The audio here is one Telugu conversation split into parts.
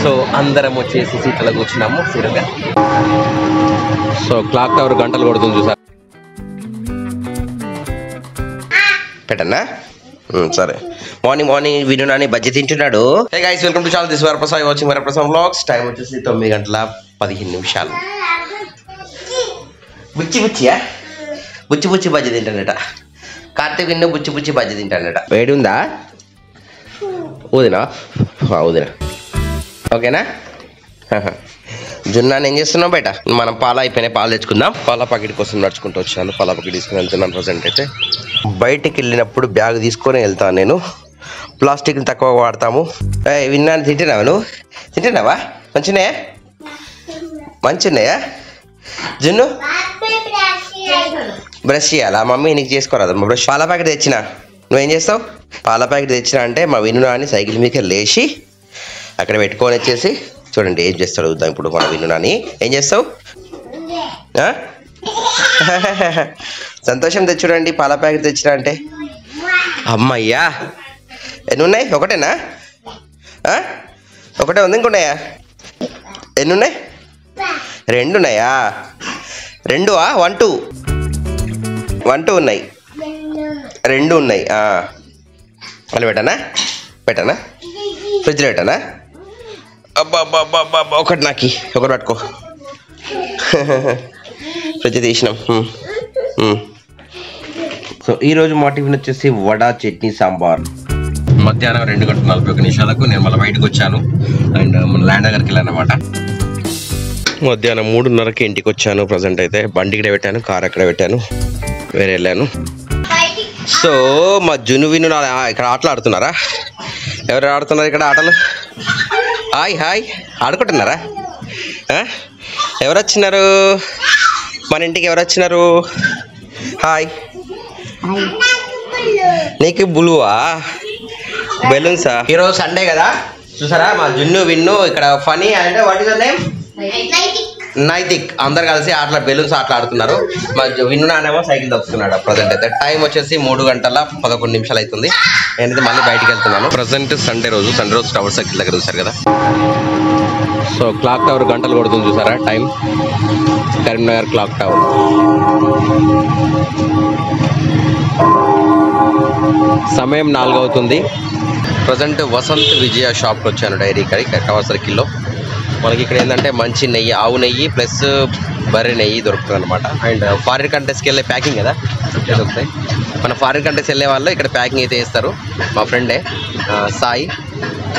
సో అందరం వచ్చేసి సీట్లలో కూర్చున్నాము సీరియల్గా. సో క్లాక్ టవర్ గంటలు కొడుతుంది చూసారు. పెట్టన్నా సరే. మార్నింగ్ విను నాని బజ్జీ తింటున్నాడు. Hey guys, welcome to channel. This Varaprasad watching Varaprasad vlogs. Time వచ్చేసి 9:15. బుచ్చి బజ్జీ తింటాడట కార్తీక్. విన్ను బుచ్చి బజ్జీ తింటాడట. వేడి ఉందా? ఊదినా ఓకేనా? జున్నాను ఏం చేస్తున్నావు బయట? మనం పాలు అయిపోయినాయి, పాలు తెచ్చుకుందాం. పాల ప్యాకెట్ కోసం నడుచుకుంటూ వచ్చాను. పాల ప్యాకెట్ తీసుకుని వెళ్తున్నాను. ప్రజెంట్ అయితే బయటికి వెళ్ళినప్పుడు బ్యాగ్ తీసుకొని వెళ్తాను నేను. ప్లాస్టిక్ని తక్కువ వాడతాము. విన్నాను. తింటున్నావా నువ్వు? తింటున్నావా? మంచిన్నాయా జున్ను? బ్రష్ చేయాలా మమ్మీ? నీకు చేసుకోరాదు బ్రష్. పాల ప్యాకెట్ తెచ్చినా నువ్వేం చేస్తావు? పాల ప్యాకెట్ తెచ్చినా అంటే మా విను నాని సైకిల్ మీదకి లేచి అక్కడ పెట్టుకొని వచ్చేసి చూడండి ఏం చేస్తాడు చూద్దాం ఇప్పుడు. మన విను నాని ఏం చేస్తావు? సంతోషం తెచ్చుడండి పాల ప్యాకెట్ తెచ్చినా అంటే. అమ్మయ్యా, ఎన్ని ఉన్నాయి? ఒకటేనా? ఒకటే ఉంది, ఇంకున్నాయా? ఎన్ని ఉన్నాయి? 2 ఉన్నాయా? 2వా? 1 2 ఉన్నాయి. 2 ఉన్నాయి. మళ్ళీ పెట్టానా? ఫ్రిడ్జ్లో పెట్టానా? అబ్బా ఒకటి నాకి, ఒకటి పట్టుకో. ఫ్రిడ్జ్ తీసినాం. సో ఈరోజు మా టిఫిన్ వచ్చేసి వడ, చట్నీ, సాంబార్. మధ్యాహ్నం 2:41 నేను మళ్ళీ బయటకు వచ్చాను. అండ్ మన ల్యాండ్ దగ్గరికి వెళ్ళాను అనమాట. మధ్యాహ్నం 3:30కి ఇంటికి వచ్చాను. ప్రజెంట్ అయితే బండి ఇక్కడ పెట్టాను, కార్ అక్కడ పెట్టాను, వేరే వెళ్ళాను. సో మా జును విను ఇక్కడ ఆటలు ఆడుతున్నారా? ఎవరు ఆడుతున్నారు ఇక్కడ ఆటలు? హాయ్ ఆడుకుంటున్నారా? ఎవరు వచ్చినారు మన ఇంటికి? ఎవరు వచ్చినారు? హాయ్. నీకు బులువా బెలూన్సా? ఈరోజు సండే కదా, చూసారా మా జున్ను విన్ను ఇక్కడ ఫనీ అంటే what is the name? Naitik. అందరు కలిసి ఆటల బెలూన్స్ ఆటలు ఆడుతున్నారు. మా విన్ను నానేమో సైకిల్ తప్పుతున్నాడు. ప్రజెంట్ అయితే టైం వచ్చేసి 3:11 అవుతుంది. నేనైతే మళ్ళీ బయటికి వెళ్తున్నాను. ప్రజెంట్ సండే రోజు టవర్ సర్కిల్ దగ్గర చూసారు కదా. సో క్లాక్ టవర్ గంటలు కొడుతుంది చూసారా. Time Karimnagar clock tower. సమయం 4 అవుతుంది. ప్రజెంట్ వసంత్ విజయ షాప్కి వచ్చాను, డైరీ టవర్ సర్కిల్లో. మనకి ఇక్కడ ఏంటంటే మంచి నెయ్యి, ఆవు నెయ్యి ప్లస్ బర్రె నెయ్యి దొరుకుతుంది అనమాట. అండ్ ఫారిన్ కంట్రీస్కి వెళ్ళే ప్యాకింగ్ కదా దొరుకుతాయి. మన ఫారిన్ కంట్రీస్ వెళ్ళే వాళ్ళు ఇక్కడ ప్యాకింగ్ అయితే వేస్తారు. మా ఫ్రెండే సాయి.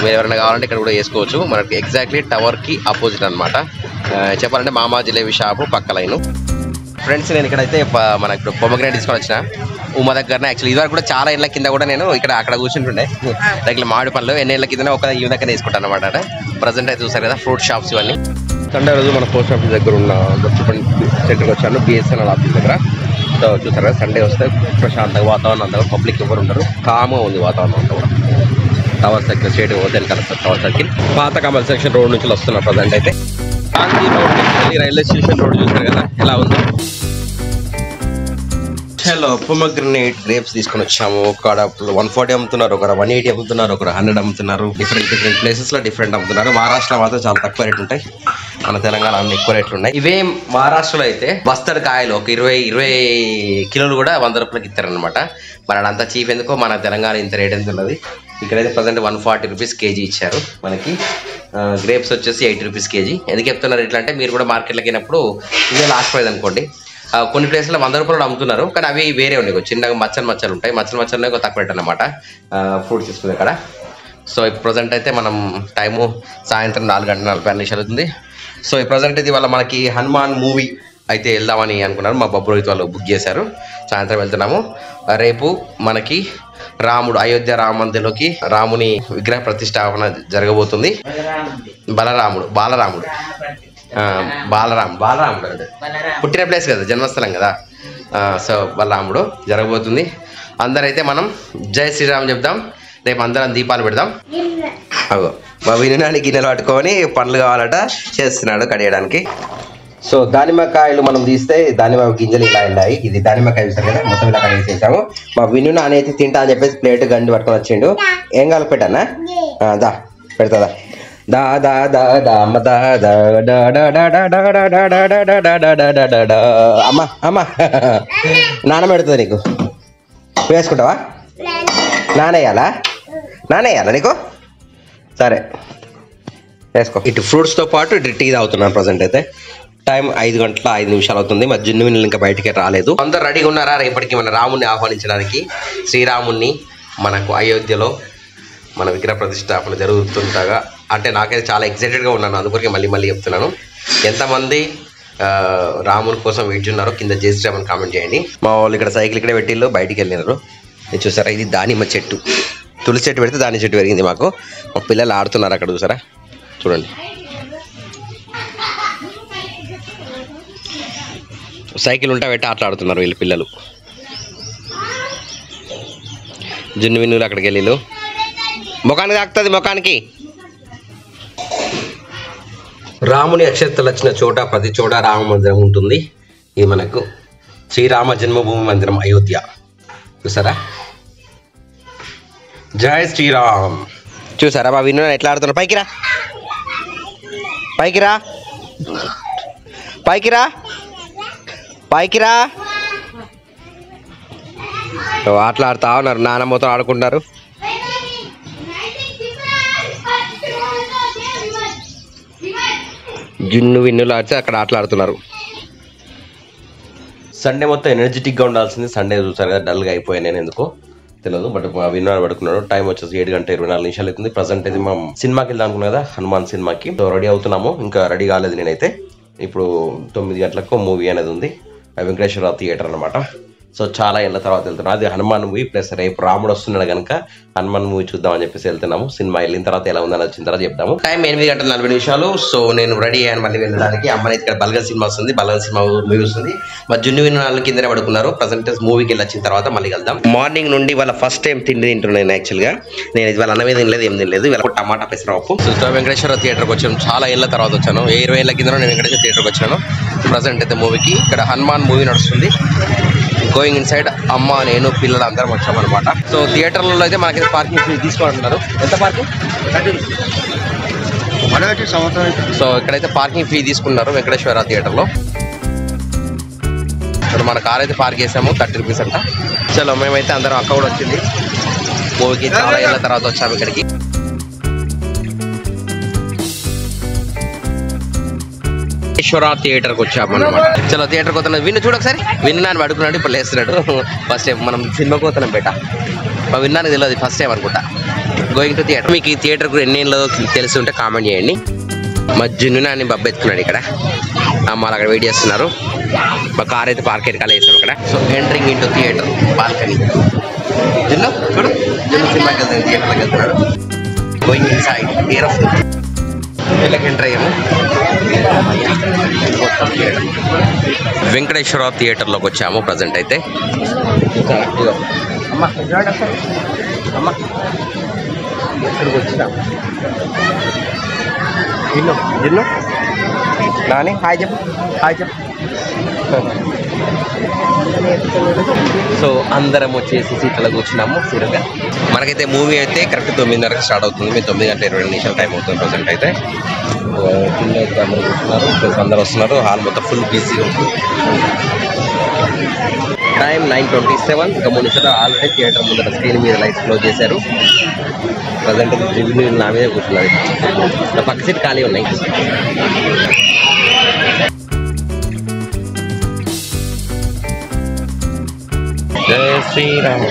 మీరు ఎవరైనా కావాలంటే ఇక్కడ కూడా వేసుకోవచ్చు. మనకి ఎగ్జాక్ట్లీ టవర్కి ఆపోజిట్ అనమాట. చెప్పాలంటే మామా జిలేబీ షాపు పక్క లైను. ఫ్రెండ్స్ నేను ఇక్కడైతే మనకు ఇప్పుడు పొమగ్రానేట్ తీసుకొని వచ్చిన ఉమా దగ్గరనే. యాక్చువల్లీ ఇదివరకు కూడా చాలా ఏళ్ళ కింద కూడా నేను అక్కడ కూర్చుంటుండే. దగ్గర మామిడి పళ్ళు ఎన్ని ఏళ్ళ కింద ఒక ఈ దగ్గర తీసుకుంటాను అనమాట. ప్రజెంట్ అయితే చూసారు కదా ఫ్రూట్ షాప్స్ ఇవన్నీ. సండే రోజు మన పోస్ట్ ఆఫీస్ దగ్గర ఉన్న సెంటర్కి వచ్చాను, బిఎస్ఎన్ఎల్ ఆఫీస్ దగ్గర. సో చూసారు కదా సండే వస్తే ప్రశాంతంగా వాతావరణం అంతా కూడా పబ్లిక్ ఎవరు ఉండరు, కామ్గా ఉంది వాతావరణం అంతా కూడా. టవర్ సర్కిల్ స్ట్రేట్ పోతే కలుస్తారు టవర్ సర్కిల్. పాత కమల్ సెక్షన్ రోడ్ నుంచి వస్తున్నా. ప్రజెంట్ అయితే గాంధీ రోడ్ నుంచి రైల్వే స్టేషన్ రోడ్ చూసారు కదా ఎలా ఉంది. హలో, పొమగ్రనేట్ గ్రేప్స్ తీసుకొని వచ్చాము. ఒక 140 అమ్ముతున్నారు, ఒక 180 అమ్ముతున్నారు, ఒక 100 అమ్ముతున్నారు. డిఫరెంట్ ప్లేసెస్లో డిఫరెంట్ అమ్ముతున్నారు. మహారాష్ట్రలో మాత్రం చాలా తక్కువ రేట్లు ఉంటాయి, మన తెలంగాణలో ఎక్కువ రేట్లు ఉన్నాయి. ఇవే మహారాష్ట్రలో అయితే బస్తర్ కాయలు ఒక 20 కిలోలు కూడా 100 రూపాయలకి ఇస్తారనమాట. మరి అదంతా చీప్ ఎందుకో, మన తెలంగాణ ఇంత రేట్ ఎంత ఉన్నది. ఇక్కడైతే ప్రజెంట్ 140 రూపీస్ కేజీ ఇచ్చారు మనకి. గ్రేప్స్ వచ్చేసి 80 రూపీస్ కేజీ. ఎందుకు చెప్తున్నారు ఇట్లా అంటే, మీరు కూడా మార్కెట్లోకి వెళ్ళినప్పుడు ఇదే లాస్ట్ ప్రైస్ అనుకోండి. కొన్ని ప్లేస్లో 100 రూపాయలు అమ్ముతున్నారు, కానీ అవి వేరే ఉన్నాయి. చిన్నగా మచ్చలు ఉంటాయి. మచ్చలు తక్కువ రేట్ అనమాట ఫ్రూట్స్ తీసుకునే అక్కడ. సో ఇప్పుడు ప్రజెంట్ అయితే మనం టైము సాయంత్రం 4:40 అవుతుంది. సో ఈ ప్రజెంట్ ఇది వాళ్ళ మనకి హనుమాన్ మూవీ అయితే వెళ్దామని అనుకున్నారు. మా బబ్బు రోహిత్ వాళ్ళు బుక్ చేశారు. సాయంత్రం వెళ్తున్నాము. రేపు మనకి రాముడు అయోధ్య రామ మందిరంలోకి రాముని విగ్రహ ప్రతిష్టాపన జరగబోతుంది. బాలరాముడు పుట్టిన ప్లేస్ కదా, జన్మస్థలం కదా. సో బలరాముడు జరగబోతుంది. అందరైతే మనం జై శ్రీరామ్ చెప్దాం. రేపు అందరం దీపాలు పెడదాం. అగో మా వినడానికి గిన్నెలు పట్టుకొని పండ్లు కావాలట చేస్తున్నాడు కడియడానికి. సో దానిమ్మకాయలు మనం తీస్తే దానిమ్మ గింజలు ఇలా వెళ్ళాయి. ఇది దానిమ్మకాయ చూసారు కదా, మొత్తం ఇలా కడిగేసేసాము. మా విన్ను నానైతే తింటా అని చెప్పేసి ప్లేట్ గండి పట్టుకొని వచ్చిండు. ఏం కావాలి పెట్టానా? దా పెడతా దా దా దా దా అమ్మ దా దా డా డా డా డా డా డా డా డా డా డా డా డా డా డా. అమ్మ అమ్మ నాన్న పెడుతుంది నీకు, వేసుకుంటావా? నానేయాలా? నానేయాలా నీకు? సరే వేసుకో. ఇటు ఫ్రూట్స్తో పాటు ఇటు టీ తాగుతున్నాను ప్రజెంట్ అయితే. టైం 5 గంటల 5 నిమిషాలు అవుతుంది. మా జున్ను విన్నులు ఇంకా బయటికి రాలేదు. అందరు రెడీగా ఉన్నారా రేపటికి మన రాముడిని ఆహ్వానించడానికి? శ్రీరాముడిని మనకు అయోధ్యలో మన విగ్రహ ప్రతిష్టాపన జరుగుతుండగా, అంటే నాకైతే చాలా ఎక్సైటెడ్గా ఉన్నాను. అందుకొరకే మళ్ళీ మళ్ళీ చెప్తున్నాను. ఎంతమంది రాముని కోసం వెయిట్ ఉన్నారో కింద జై శ్రీరామ్ అని కామెంట్ చేయండి. మా వాళ్ళు ఇక్కడ సైకిల్ ఇక్కడే పెట్టిళ్ళు, బయటికి వెళ్ళినారు. ఇది చూసారా, ఇది దానిమ్మ చెట్టు. తులసి చెట్టు పెడితే దాని చెట్టు పెరిగింది మాకు. మా పిల్లలు ఆడుతున్నారు అక్కడ చూసారా, చూడండి. సైకిల్ ఉంటా పెట్టి ఆటలాడుతున్నారు వీళ్ళు పిల్లలు. జున్ను విన్నులు అక్కడికి వెళ్ళి ముఖానికి తాకుతుంది. ముఖానికి రాముని అక్షంతలు వచ్చిన చోట ప్రతి చోట రామ మందిరం ఉంటుంది. ఇది మనకు శ్రీరామ జన్మభూమి మందిరం అయోధ్య. చూసారా, జై శ్రీరామ్. చూసారా మా విన్ను ఎట్లా ఆడుతున్నారు? పైకి రా, పైకి రా, పైకి రా, పైకి రా. ఆటలాడుతా ఉన్నారు, నానమ్మతో ఆడుకుంటున్నారు. జున్ను విన్నులు ఆడితే అక్కడ ఆటలాడుతున్నారు. సండే మొత్తం ఎనర్జెటిక్గా ఉండాల్సింది. సండే చూసారు కదా, డల్గా అయిపోయాను నేను, ఎందుకో తెలియదు. బట్ మా విన్నర్ పడుకున్నాడు. టైం వచ్చేసి 7 గంటల 24 నిమిషాలు అవుతుంది. ప్రజెంట్ అయితే మేము సినిమాకి వెళ్దాం అనుకున్నాం కదా, హనుమాన్ సినిమాకి. రెడీ అవుతున్నాము, ఇంకా రెడీ కాలేదు నేనైతే. ఇప్పుడు 9 గంటలకు మూవీ అనేది ఉంది, వెంకటేశ్వర థియేటర్ అనమాట. సో చాలా ఏళ్ళ తర్వాత వెళ్తున్నాం. అది హనుమాన్ మూవీ ప్లస్ రేపు రాముడు వస్తున్నాడు కనుక హనుమాన్ మూవీ చూద్దామని చెప్పేసి వెళ్తున్నాము. సినిమా వెళ్ళిన తర్వాత ఎలా ఉందని వచ్చిన తర్వాత చెప్తాము. టైం 8 గంటల 40 నిమిషాలు. సో నేను రెడీ అయ్యాను మళ్ళీ వెళ్ళడానికి. అమ్మని ఇక్కడ బల్గన్ సినిమా వస్తుంది, బల్గన్ సినిమా మూవీ వస్తుంది. మా జున్ను విన్ను వాళ్ళు కిందనే పడుకున్నారు. ప్రజెంట్ మూవీకి వెళ్ళి వచ్చిన తర్వాత మళ్ళీ వెళ్దాం. మార్నింగ్ నుండి వాళ్ళ ఫస్ట్ టైం తిండి తింటున్నాను యాక్చువల్గా. నేను ఇది వాళ్ళ అన్నమే తినలేదు, ఏం తినలేదు. వీళ్ళ టమాటా పెసరపప్పు. సో వెంకటేశ్వర థియేటర్కి వచ్చాను, చాలా ఏళ్ళ తర్వాత వచ్చాను. 20 ఏళ్ళ కింద నేను వెంకటేశ్వర థియేటర్కి వచ్చాను. ప్రజెంట్ అయితే మూవీకి ఇక్కడ హనుమాన్ మూవీ నడుస్తుంది. గోయింగ్ ఇన్ సైడ్ అమ్మ, నేను, పిల్లలు అందరం వచ్చామన్నమాట. సో థియేటర్లలో అయితే మనకైతే పార్కింగ్ ఫీ తీసుకోవాలంటున్నారు. ఎంత పార్కింగ్? సో ఇక్కడైతే పార్కింగ్ ఫీ తీసుకున్నారు వెంకటేశ్వర థియేటర్లో. ఇక్కడ మన కార్ అయితే పార్క్ చేసాము, 30 రూపీస్ అంట. చలో మేమైతే అందరం, అక్క కూడా వచ్చింది మూవీకి. చాలా ఏళ్ళ తర్వాత వచ్చాము ఇక్కడికి. వెంకటేశ్వర థియేటర్కి వచ్చాము అనమాట. చలో థియేటర్కి పోతున్నాం. విన్ను చూడు ఒకసారి, విన్నాను పడుకున్నాడు, ఇప్పుడు లేస్తున్నాడు. ఫస్ట్ టైం మనం సినిమాకి పోతున్నాం బేట. మా విన్నాను తెలియదు, ఫస్ట్ టైం అనుకుంటా గోయింగ్ టు థియేటర్. మీకు ఈ థియేటర్ ఎన్ని ఏళ్ళో తెలిసి ఉంటే కామెంట్ చేయండి. మా జున్ను నాని బబ్బు ఎత్తుకున్నాడు ఇక్కడ, అమ్మాలు అక్కడ వెయిట్ చేస్తున్నారు. మా కార్ అయితే పార్క్ ఎరకాల వేసాం ఇక్కడ. So entering into theatre balcony. జున్ను చూడు, జున్ను సినిమాకి వెళ్తాను, థియేటర్లోకి వెళ్తున్నాడు. Going in side air of వీళ్ళకి ఎంటర్ అయ్యాము. వెంకటేశ్వర థియేటర్లోకి వచ్చాము ప్రజెంట్ అయితే. అమ్మా అమ్మా ఇక్కడికి వచ్చినాము. జిన్ను నాని హాయ్ చెప్పు, హాయ్ చెప్పు. సో అందరం వచ్చేసి సీట్లలో కూర్చున్నాము సీరియల్గా. మనకైతే మూవీ అయితే కరెక్ట్ 9:30కి స్టార్ట్ అవుతుంది. మేము 9 గంటల 20 నిమిషాలు టైం అవుతుంది ప్రజెంట్ అయితే. కింద అయితే అందరూ కూర్చున్నారు, ప్లస్ అందరూ వస్తున్నారు. హాల్ మొత్తం ఫుల్ బిజీగా ఉంటుంది. టైం 9:27. ఇంకా 3 నిమిషాలు ఆల్రెడీ థియేటర్ ముందర స్క్రీన్ మీద లైట్స్ క్లోజ్ చేశారు. ప్రజెంట్ రివ్యూ నా మీదే కూర్చున్నారు. నా పక్క సీట్ ఖాళీ ఉన్నాయి. జై శ్రీరామ్.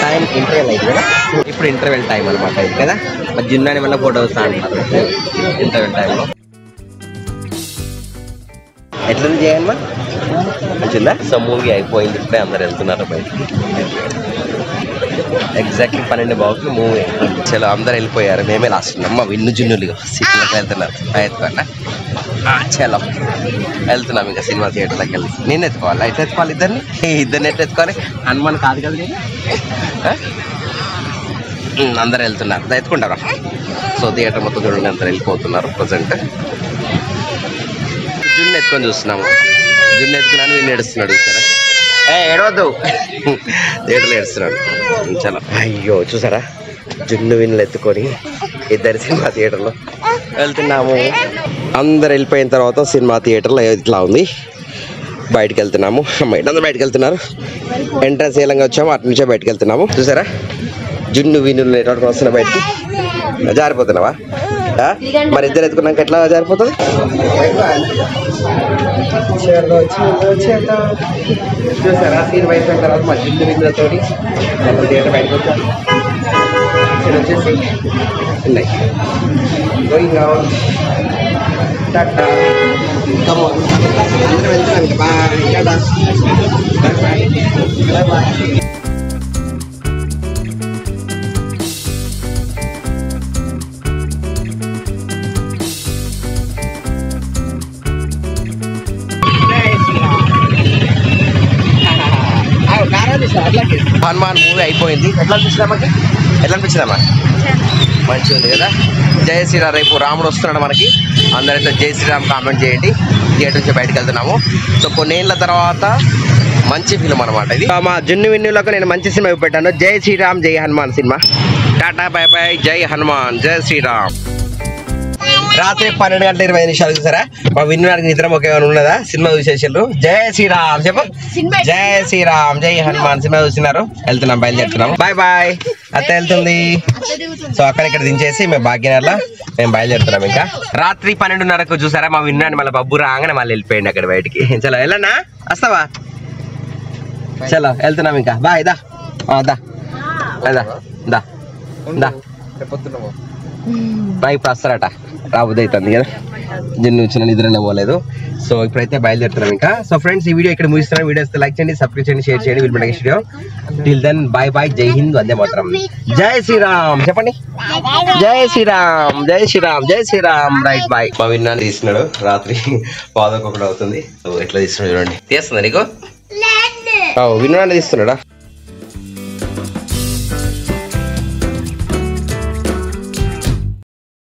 టైం ఇంటర్వెల్ అయింది కదా, ఇప్పుడు ఇంటర్వెల్ టైం అనమాట ఇది కదా. జిన్నాని వల్ల ఫోటో వస్తా అంటున్నారు ఇంటర్వెల్ టైంలో. ఎట్లా చేయాలమ్మా, మంచిదా? సో మూవీ అయిపోయింది, ఇప్పుడే అందరు వెళ్తున్నారు బయటికి. ఎగ్జాక్ట్లీ 12 బాగుంది మూవీ. చలో అందరు వెళ్ళిపోయారు, మేమే లాస్ట్ ఉన్నాం. మా విన్ను జున్నులుగా సీట్లోకి వెళ్తున్నారు. ఎత్తుకోండి, చలో వెళ్తున్నాం ఇంకా సినిమా థియేటర్లోకి వెళ్ళి. నేను ఎత్తుకోవాలి, ఎట్లా ఎత్తుకోవాలి? ఇద్దరిని ఎట్లా ఎత్తుకోవాలి? హనుమాన్ కాదు కదా నేను. అందరు వెళ్తున్నారు, ఎత్తుకుంటారా? సో థియేటర్ మొత్తం చూడండి, అందరు వెళ్ళిపోతున్నారు ప్రజెంట్. జున్ను ఎత్తుకొని చూస్తున్నాము. జున్ను ఎత్తుకున్నాను, వీళ్ళు ఏడుస్తున్నాడు చూసారా. ఏడవద్దు, థియేటర్లో ఏడుస్తున్నాడు. చాలా అయ్యో చూసారా, జున్ను విన్నులు ఎత్తుకొని ఇద్దరు సినిమా థియేటర్లో వెళ్తున్నాము. అందరు వెళ్ళిపోయిన తర్వాత సినిమా థియేటర్లో ఇట్లా ఉంది. బయటకు వెళ్తున్నాము. అందరూ బయటకు వెళ్తున్నారు. ఎంట్రన్స్ ఏలంగా వచ్చాము, అటు నుంచే బయటకు వెళ్తున్నాము. చూసారా, జున్ను విన్నులు నెట్వర్క్ వస్తున్నా. బయటికి జారిపోతున్నావా? మరి ఇద్దరు ఎత్తుకున్నాక ఎట్లా జారిపోతుంది? చూసారా, సీన్ అయిపోయిన తర్వాత మా జున్ను విన్నులతో థియేటర్ బయటకు వచ్చాము. వచ్చేసి ఉన్నాయి. Going out. Tata. Come on. అందరం వెళ్తున్నాం ఇంకా. Bye. Tata. Bye bye. Bye. Hanuman movie అయిపోయింది. ఎట్లా అనిపించిందమ్మా? మంచిగా ఉంది కదా. జై శ్రీరామ్. రేపు రాముడు వస్తున్నాడు మనకి. అందరైతే జై శ్రీరామ్ కామెంట్ చేయండి. థియేటర్ నుంచి బయటకు వెళ్తున్నాము. సో కొన్నేళ్ళ తర్వాత మంచి ఫిల్మ్ అనమాట ఇది. మా జున్ను విన్నులకు నేను మంచి సినిమా పెట్టాను. జై శ్రీరామ్ జై Hanuman cinema. Tata bye by. జై హనుమాన్ జై శ్రీరామ్. రాత్రి 12:25 చూసారా. మా విన్నాడికి నిద్ర ఒకే ఉన్నదా? సినిమా చూసేసారు. జై శ్రీరామ్ చెప్పు. జై శ్రీరామ్ జై హనుమాన్ సినిమా చూస్తున్నారు. వెళ్తున్నాం, బయలుదేరుతున్నాం. Bye bye. అత్త వెళ్తుంది. సో అక్కడిక్కడ దించేసి మేము భాగ్యనగర్లో మేము బయలుదేరుతున్నాం. ఇంకా రాత్రి 12:30కు చూసారా మా విన్నాడు మళ్ళీ బబ్బు రాగానే మళ్ళీ వెళ్ళిపోయింది అక్కడ బయటికి. చలో వెళ్ళన్నా, వస్తావా? చలో వెళ్తున్నాం ఇంకా. బాయ్. దా దా దా దా దా. ఇప్పుడు వస్తారట, రాబోద్దు అవుతుంది కదా. జున్ను వచ్చిన నిద్రనే పోలేదు. సో ఇప్పుడైతే బయలుదేరుతున్నాం ఇంకా. సో ఫ్రెండ్స్, ఈ వీడియో ఇక్కడ ముగిస్తున్నాం. వీడియోస్ లైక్ చేయండి, సబ్స్క్రైబ్ చేయండి, షేర్ చేయండి. Will be next video. Till then bye bye. జై హింద్, వందే మాతరం. జై శ్రీరామ్ చెప్పండి. జై శ్రీరామ్ జై శ్రీరామ్ జై శ్రీరామ్. Right bye. మా విన్నాను తీస్తున్నాడు. రాత్రి 11:00 అవుతుంది. సో ఎట్లా తీస్తున్నాడు చూడండి. తీస్తుందా నీకు? విన్నాను తీస్తున్నాడా?